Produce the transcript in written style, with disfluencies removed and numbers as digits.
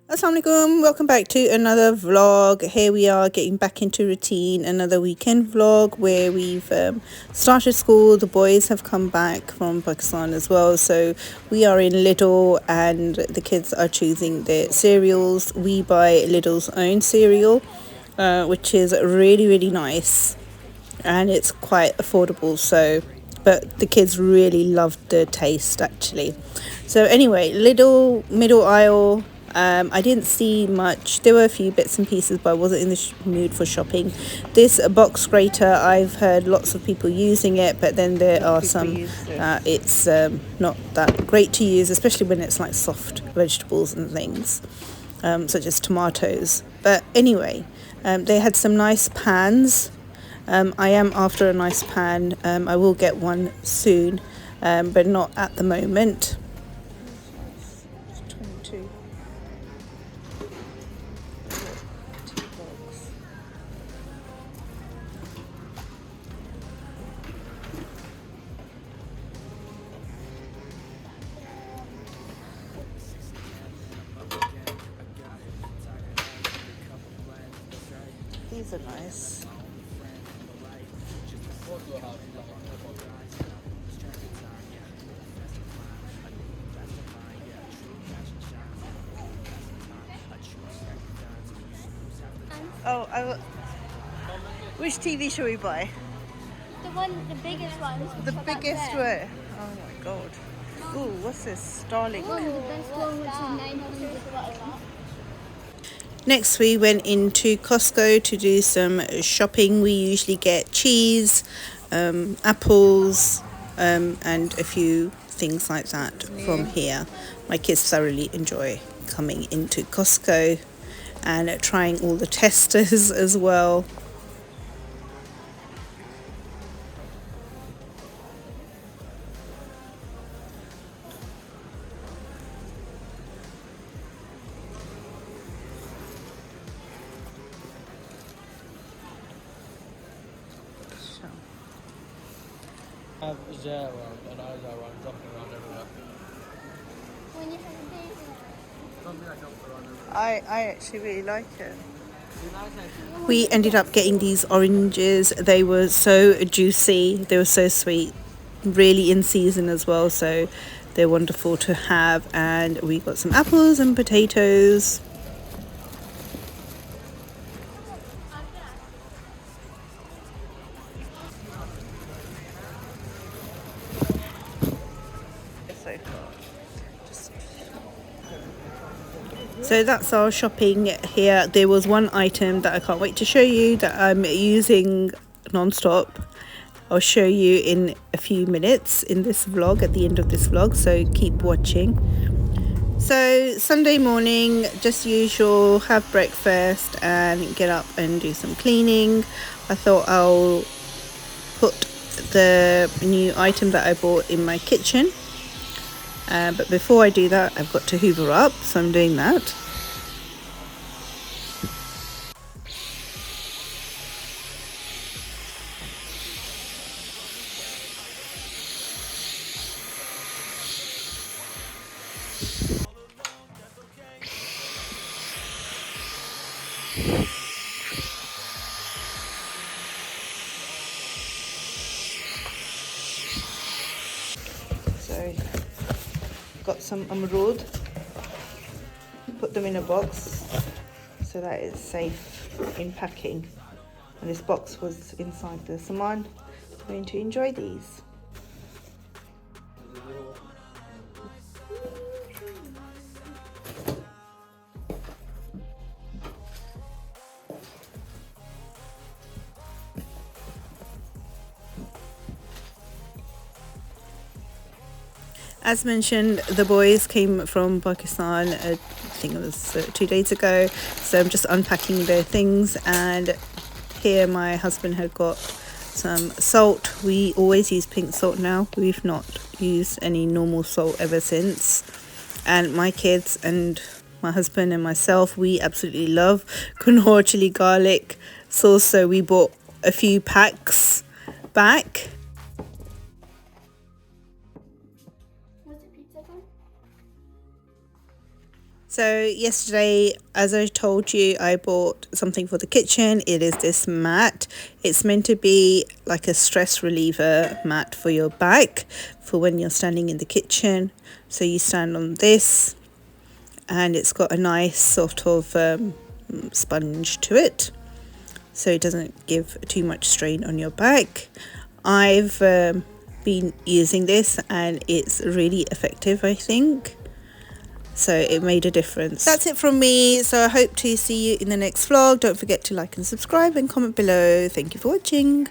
Assalamualaikum, welcome back to another vlog. Here we are getting back into routine, another weekend vlog where we've started school. The boys have come back from Pakistan as well, so we are in Lidl and the kids are choosing their cereals. We buy Lidl's own cereal, which is really nice and it's quite affordable, so but the kids really loved the taste actually. So anyway, Lidl middle aisle. I didn't see much. There were a few bits and pieces, but I wasn't in the mood for shopping. This box grater, I've heard lots of people using it, but then there are some it's not that great to use, especially when it's like soft vegetables and things, such as tomatoes. But anyway, they had some nice pans. I am after a nice pan. I will get one soon, but not at the moment. 22. These are nice. Oh, which TV should we buy? The biggest one. The biggest one. Oh my god. Ooh, what's this? Starling. The best one, which is 900. Next, we went into Costco to do some shopping. We usually get cheese, apples, and a few things like that from here. My kids thoroughly enjoy coming into Costco and trying all the testers as well. Have zero and I zero jumping around everywhere. When you have a baby. Something I jump around everywhere. I actually really like it. We ended up getting these oranges. They were so juicy, they were so sweet, really in season as well, so they're wonderful to have. And we got some apples and potatoes. So that's our shopping here. There was one item that I can't wait to show you that I'm using non-stop. I'll show you in a few minutes in this vlog, at the end of this vlog, so keep watching. So Sunday morning, just usual, have breakfast and get up and do some cleaning. I thought I'll put the new item that I bought in my kitchen. But before I do that, I've got to hoover up, so I'm doing that. So got some amrood, put them in a box so that it's safe in packing, and this box was inside the saman. I'm going to enjoy these. As mentioned, the boys came from Pakistan, I think it was 2 days ago, so I'm just unpacking their things. And here my husband had got some salt. We always use pink salt now. We've not used any normal salt ever since. And my kids and my husband and myself, we absolutely love Knorr chili garlic sauce, so we bought a few packs back. So yesterday, as I told you, I bought something for the kitchen. It is this mat. It's meant to be like a stress reliever mat for your back for when you're standing in the kitchen. So you stand on this and it's got a nice sort of sponge to it, so it doesn't give too much strain on your back. I've been using this and it's really effective, I think. So it made a difference. That's it from me. So I hope to see you in the next vlog. Don't forget to like and subscribe and comment below. Thank you for watching.